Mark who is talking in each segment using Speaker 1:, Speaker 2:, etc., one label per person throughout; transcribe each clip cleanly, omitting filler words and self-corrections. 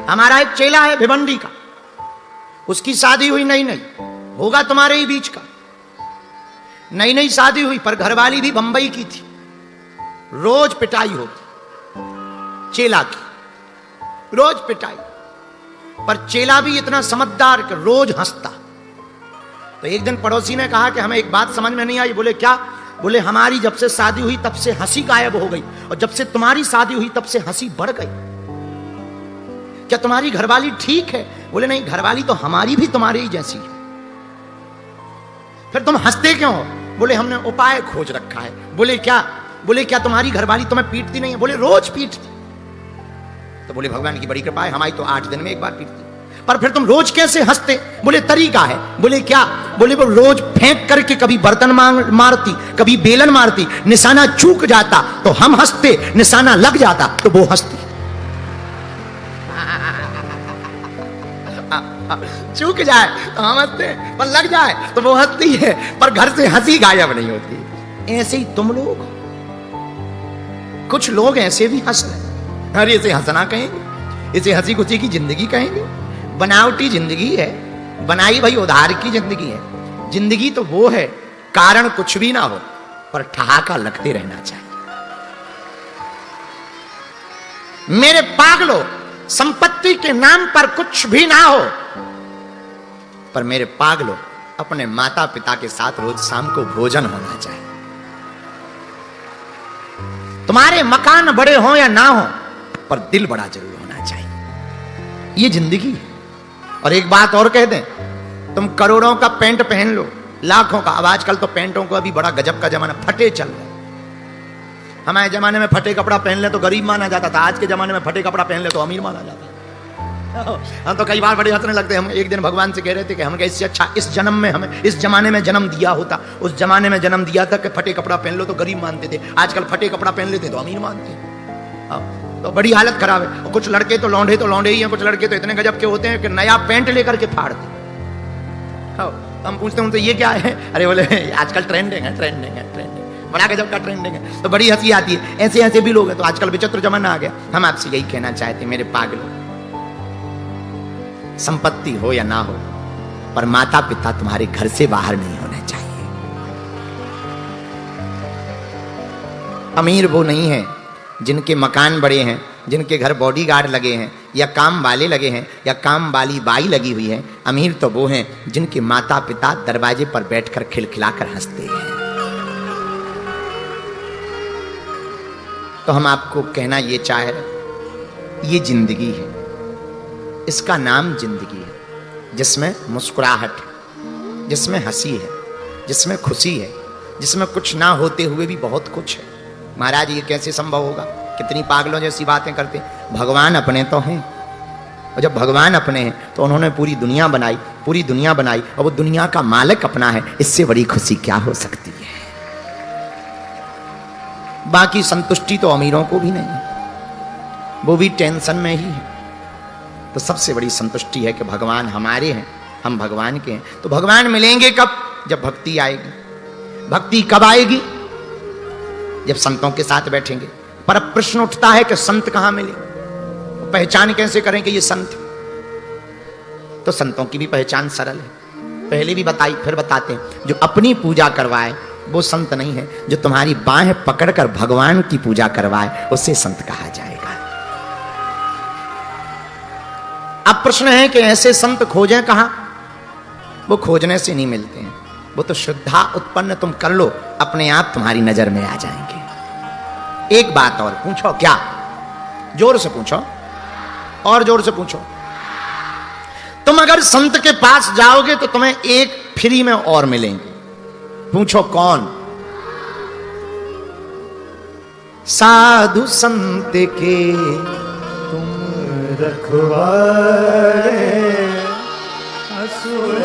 Speaker 1: हमारा एक चेला है भिवंडी का, उसकी शादी हुई नई नई, होगा तुम्हारे ही बीच का। नई नई शादी हुई पर घरवाली भी बंबई की थी। रोज पिटाई होती चेला की, रोज पिटाई। पर चेला भी इतना समझदार कि रोज हंसता। तो एक दिन पड़ोसी ने कहा कि हमें एक बात समझ में नहीं आई। बोले क्या? बोले हमारी जब से शादी हुई तब से हंसी गायब हो गई, और जब से तुम्हारी शादी हुई तब से हंसी बढ़ गई। क्या तुम्हारी घरवाली ठीक है? बोले नहीं, घरवाली तो हमारी भी तुम्हारी ही जैसी है। फिर तुम हंसते क्यों हो? बोले हमने उपाय खोज रखा है। बोले क्या? बोले क्या तुम्हारी घरवाली तुम्हें पीटती नहीं है? बोले रोज पीटती। तो बोले भगवान की बड़ी कृपा है, हमारी तो 8 दिन में एक बार पीटती। पर फिर तुम रोज कैसे हंसते? बोले तरीका है। बोले क्या? बोले वो रोज फेंक करके कभी बर्तन मारती, कभी बेलन मारती, निशाना चूक जाता तो हम हंसते, निशाना लग जाता तो वो हंसती। चूक जाए तो हम हंसते, पर लग जाए तो वो हंसती है, पर घर से हंसी गायब नहीं होती। ऐसे ही तुम लोग, कुछ लोग ऐसे भी हंस रहे। अरे इसे हंसना कहेंगे, इसे हंसी खुशी की जिंदगी कहेंगे। बनावटी जिंदगी है, बनाई भाई उधार की जिंदगी है। जिंदगी तो वो है कारण कुछ भी ना हो पर ठहाका लगते रहना चाहिए। मेरे पागलों, संपत्ति के नाम पर कुछ भी ना हो, पर मेरे पागलों अपने माता पिता के साथ रोज शाम को भोजन होना चाहिए। तुम्हारे मकान बड़े हो या ना हो, पर दिल बड़ा जरूर होना चाहिए। ये जिंदगी है। और एक बात और कह दें, तुम करोड़ों का पेंट पहन लो, लाखों का। अब आजकल तो पेंटों को अभी बड़ा गजब का जमाना, फटे चल रहे। हमारे जमाने में फटे कपड़ा पहन ले तो गरीब माना जाता था, आज के जमाने में फटे कपड़ा पहन ले तो अमीर माना जाता है। हम तो कई बार बड़े हंसने लगते हैं। हम एक दिन भगवान से कह रहे थे कि हमें इससे अच्छा इस जन्म में हमें इस जमाने में जन्म दिया होता, उस जमाने में जन्म दिया था कि फटे कपड़ा पहन लो तो गरीब मानते थे, आजकल फटे कपड़ा पहन लेते तो अमीर मानते हैं। तो बड़ी हालत खराब है। और कुछ लड़के तो लौंडे ही हैं, कुछ लड़के तो इतने गजब के होते हैं कि नया पेंट लेकर के फाड़ते। हम पूछते हैं उनसे ये क्या है? अरे बोले आजकल ट्रेंडिंग है, ट्रेंडिंग है, ट्रेंडिंग, बड़ा गजब का ट्रेंडिंग है। तो बड़ी हंसी आती है। ऐसे ऐसे भी लोग हैं। तो आजकल विचित्र जमाना आ गया। हम आपसे यही कहना चाहते हैं मेरे पागलों, संपत्ति हो या ना हो, पर माता पिता तुम्हारे घर से बाहर नहीं होने चाहिए। अमीर वो नहीं है जिनके मकान बड़े हैं, जिनके घर बॉडीगार्ड लगे हैं, या काम वाले लगे हैं, या काम वाली बाई लगी हुई है। अमीर तो वो हैं जिनके माता पिता दरवाजे पर बैठकर खिलखिलाकर हंसते हैं। तो हम आपको कहना ये चाह रहे, ये जिंदगी है, इसका नाम जिंदगी है, जिसमें मुस्कुराहट है, जिसमें हंसी है, जिसमें खुशी है, जिसमें कुछ ना होते हुए भी बहुत कुछ है। महाराज ये कैसे संभव होगा? कितनी पागलों जैसी बातें करते। भगवान अपने तो हैं, और जब भगवान अपने हैं तो उन्होंने पूरी दुनिया बनाई, पूरी दुनिया बनाई, और वो दुनिया का मालिक अपना है। इससे बड़ी खुशी क्या हो सकती है? बाकी संतुष्टि तो अमीरों को भी नहीं है, वो भी टेंशन में ही है। तो सबसे बड़ी संतुष्टि है कि भगवान हमारे हैं, हम भगवान के हैं। तो भगवान मिलेंगे कब? जब भक्ति आएगी। भक्ति कब आएगी? जब संतों के साथ बैठेंगे। पर अब प्रश्न उठता है कि संत कहां मिले, पहचान कैसे करें कि ये संत? तो संतों की भी पहचान सरल है, पहले भी बताई फिर बताते हैं। जो अपनी पूजा करवाए वो संत नहीं है, जो तुम्हारी बाहें पकड़कर भगवान की पूजा करवाए उसे संत कहा जाएगा। अब प्रश्न है कि ऐसे संत खोजें कहां? वो खोजने से नहीं मिलते हैं, वो तो श्रद्धा उत्पन्न तुम कर लो, अपने आप तुम्हारी नजर में आ जाएंगे। एक बात और पूछो। क्या? जोर से पूछो, और जोर से पूछो। तुम अगर संत के पास जाओगे तो तुम्हें एक फ्री में और मिलेंगे। पूछो कौन? साधु संत के तुम रखवारे, असुर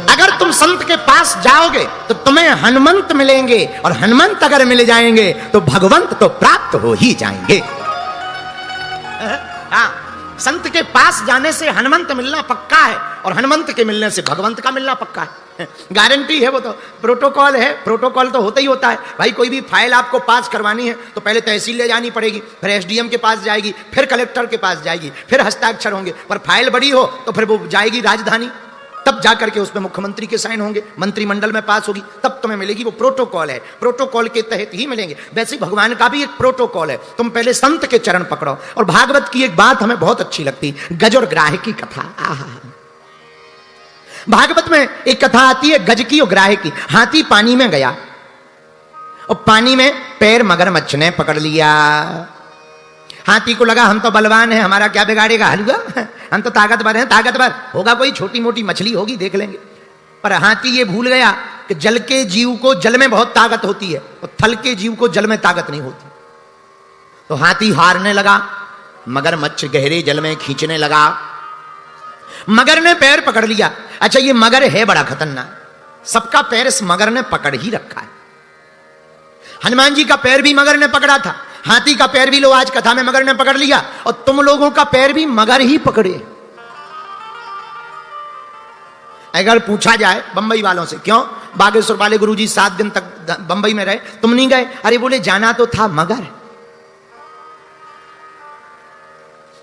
Speaker 1: अगर तुम संत के पास जाओगे तो तुम्हें हनुमंत मिलेंगे, और हनुमंत अगर मिल जाएंगे तो भगवंत तो प्राप्त हो ही जाएंगे। हाँ, संत के पास जाने से हनुमंत मिलना पक्का है, और हनुमंत के मिलने से भगवंत का मिलना पक्का है। गारंटी है, वो तो प्रोटोकॉल है, प्रोटोकॉल तो होता ही होता है भाई। कोई भी फाइल आपको पास करवानी है तो पहले तहसील ले जानी पड़ेगी, फिर एसडीएम के पास जाएगी, फिर कलेक्टर के पास जाएगी, फिर हस्ताक्षर होंगे। पर फाइल बड़ी हो तो फिर वो जाएगी राजधानी, तब जाकर के उसमें मुख्यमंत्री के साइन होंगे, मंत्रिमंडल में पास होगी, तब तुम्हें मिलेगी। वो प्रोटोकॉल है, प्रोटोकॉल के तहत ही मिलेंगे। वैसे भगवान का भी एक प्रोटोकॉल है, तुम पहले संत के चरण पकड़ो। और भागवत की एक बात हमें बहुत अच्छी लगती, गज और ग्राह की कथा। आहा, भागवत में एक कथा आती है गज की और ग्राह की। हाथी पानी में गया और पानी में पैर मगरमच्छ ने पकड़ लिया। हाथी को लगा हम तो बलवान हैं, हमारा क्या बिगाड़ेगा हलवा, हम तो ताकतवर हैं, ताकतवर होगा कोई छोटी मोटी मछली होगी देख लेंगे। पर हाथी ये भूल गया कि जल के जीव को जल में बहुत ताकत होती है और थल के जीव को जल में ताकत नहीं होती। तो हाथी हारने लगा, मगरमच्छ गहरे जल में खींचने लगा। मगर ने पैर पकड़ लिया। अच्छा, ये मगर है बड़ा खतरनाक, सबका पैर इस मगर ने पकड़ ही रखा है। हनुमान जी का पैर भी मगर ने पकड़ा था, हाथी का पैर भी लो आज कथा में मगर ने पकड़ लिया, और तुम लोगों का पैर भी मगर ही पकड़े। अगर पूछा जाए बंबई वालों से, क्यों बागेश्वर वाले गुरुजी 7 दिन तक बंबई में रहे, तुम नहीं गए? अरे बोले जाना तो था मगर।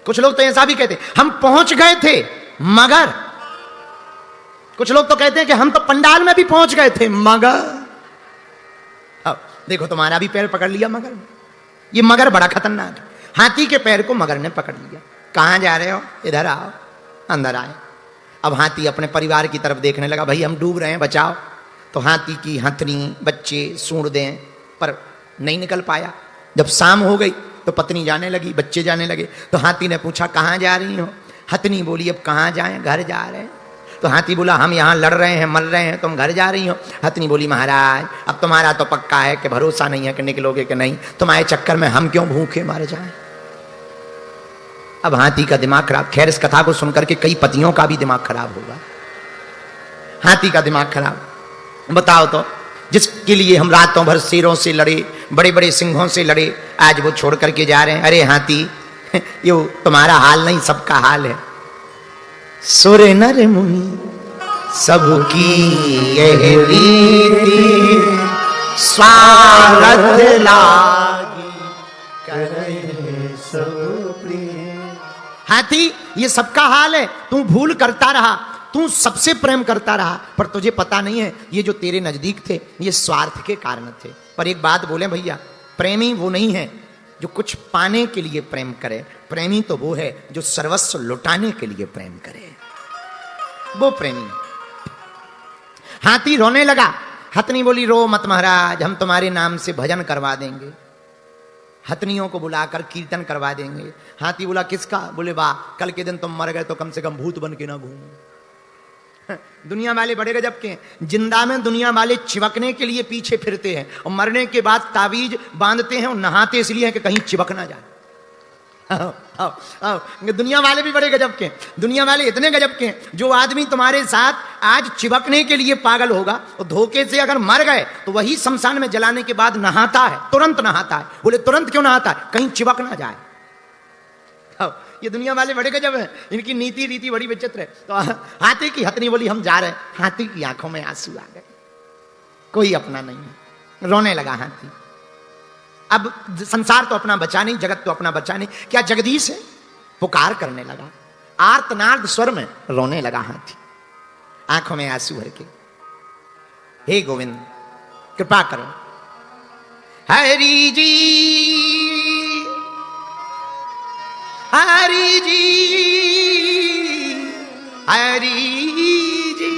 Speaker 1: कुछ लोग तो ऐसा भी कहते हम पहुंच गए थे मगर। कुछ लोग तो कहते हैं कि हम तो पंडाल में भी पहुंच गए थे मगर। अब देखो तुम्हारा भी पैर पकड़ लिया मगर ने। ये मगर बड़ा खतरनाक है। हाथी के पैर को मगर ने पकड़ लिया। कहां जा रहे हो? इधर आओ, अंदर आए। अब हाथी अपने परिवार की तरफ देखने लगा, भाई हम डूब रहे हैं, बचाओ। तो हाथी की हथनी बच्चे सूंड दें, पर नहीं निकल पाया। जब शाम हो गई तो पत्नी जाने लगी, बच्चे जाने लगे। तो हाथी ने पूछा कहां जा रही हो? हथनी बोली अब कहां जाएं, घर जा रहे हैं। तो हाथी बोला हम यहां लड़ रहे हैं, मर रहे हैं, तुम घर जा रही हो? हथनी बोली महाराज अब तुम्हारा तो पक्का है कि भरोसा नहीं है कि निकलोगे कि नहीं, तुम्हारे चक्कर में हम क्यों भूखे मर जाएं। अब हाथी का दिमाग खराब। खैर इस कथा को सुनकर के कई पतियों का भी दिमाग खराब होगा। हाथी का दिमाग खराब। बताओ तो, जिसके लिए हम रातों भर शेरों से लड़े, बड़े बड़े सिंहों से लड़े, आज वो छोड़ करके जा रहे हैं। अरे हाथी ये तुम्हारा हाल नहीं, सबका हाल है। सुर नर मुनि सबकी यह रीति, स्वार्थ लागी करे सब प्रिय। हाथी ये सबका हाल है, तू भूल करता रहा, तू सबसे प्रेम करता रहा, पर तुझे पता नहीं है ये जो तेरे नजदीक थे ये स्वार्थ के कारण थे। पर एक बात बोले भैया, प्रेमी वो नहीं है जो कुछ पाने के लिए प्रेम करे, प्रेमी तो वो है जो सर्वस्व लुटाने के लिए प्रेम करे, वो प्रेमी। हाथी रोने लगा। हथनी बोली रो मत महाराज, हम तुम्हारे नाम से भजन करवा देंगे, हथनियों को बुलाकर कीर्तन करवा देंगे। हाथी बोला किसका? बोले वाह, कल के दिन तुम मर गए तो कम से कम भूत बन के ना घूमो। दुनिया वाले बड़े गजब के हैं, जिंदा में दुनिया वाले चिपकने के लिए पीछे फिरते हैं और मरने के बाद तावीज बांधते हैं और नहाते इसलिए है कि कहीं चिपक ना जाए। दुनिया वाले भी बड़े गजब के हैं। दुनिया वाले इतने गजब के हैं, जो आदमी तुम्हारे साथ आज चिपकने के लिए पागल होगा और धोखे से अगर मर गए तो वही शमशान में जलाने के बाद नहाता है, तुरंत नहाता है। बोले तुरंत क्यों नहाता है? कहीं चिपक ना जाए। ये दुनिया वाले बड़े गजब है, इनकी नीति रीति बड़ी विचित्र है। तो हाथी की हथनी बोली हम जा रहे हैं। हाथी की आंखों में आंसू आ गए, कोई अपना नहीं है, रोने लगा हाथी। अब संसार तो अपना बचा नहीं, जगत तो अपना बचा नहीं, क्या जगदीश है? पुकार करने लगा, आर्तनाद स्वर में रोने लगा हाथी, आंखों में आंसू भर के। हे गोविंद कृपा करो। हरि जी हरि जी हरि जी,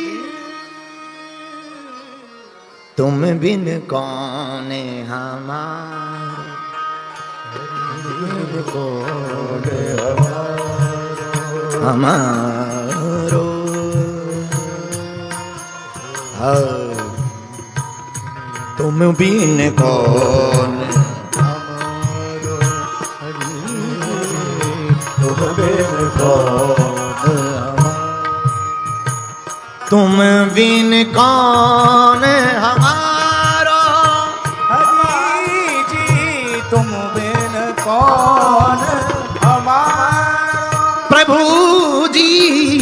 Speaker 1: तुम बिन कौन हमारे, कौन हमारो, तुम बिन कौन हमारो, तुम बिन कौन, तुम बिन कौन हमारो,
Speaker 2: हरि जी तुम बिन कौन हमारो,
Speaker 1: प्रभु जी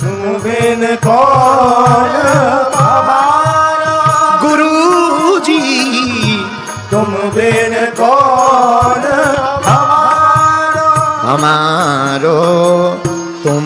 Speaker 2: तुम बिन कौन तुम बिन कौन हमारो
Speaker 1: हमारो तुम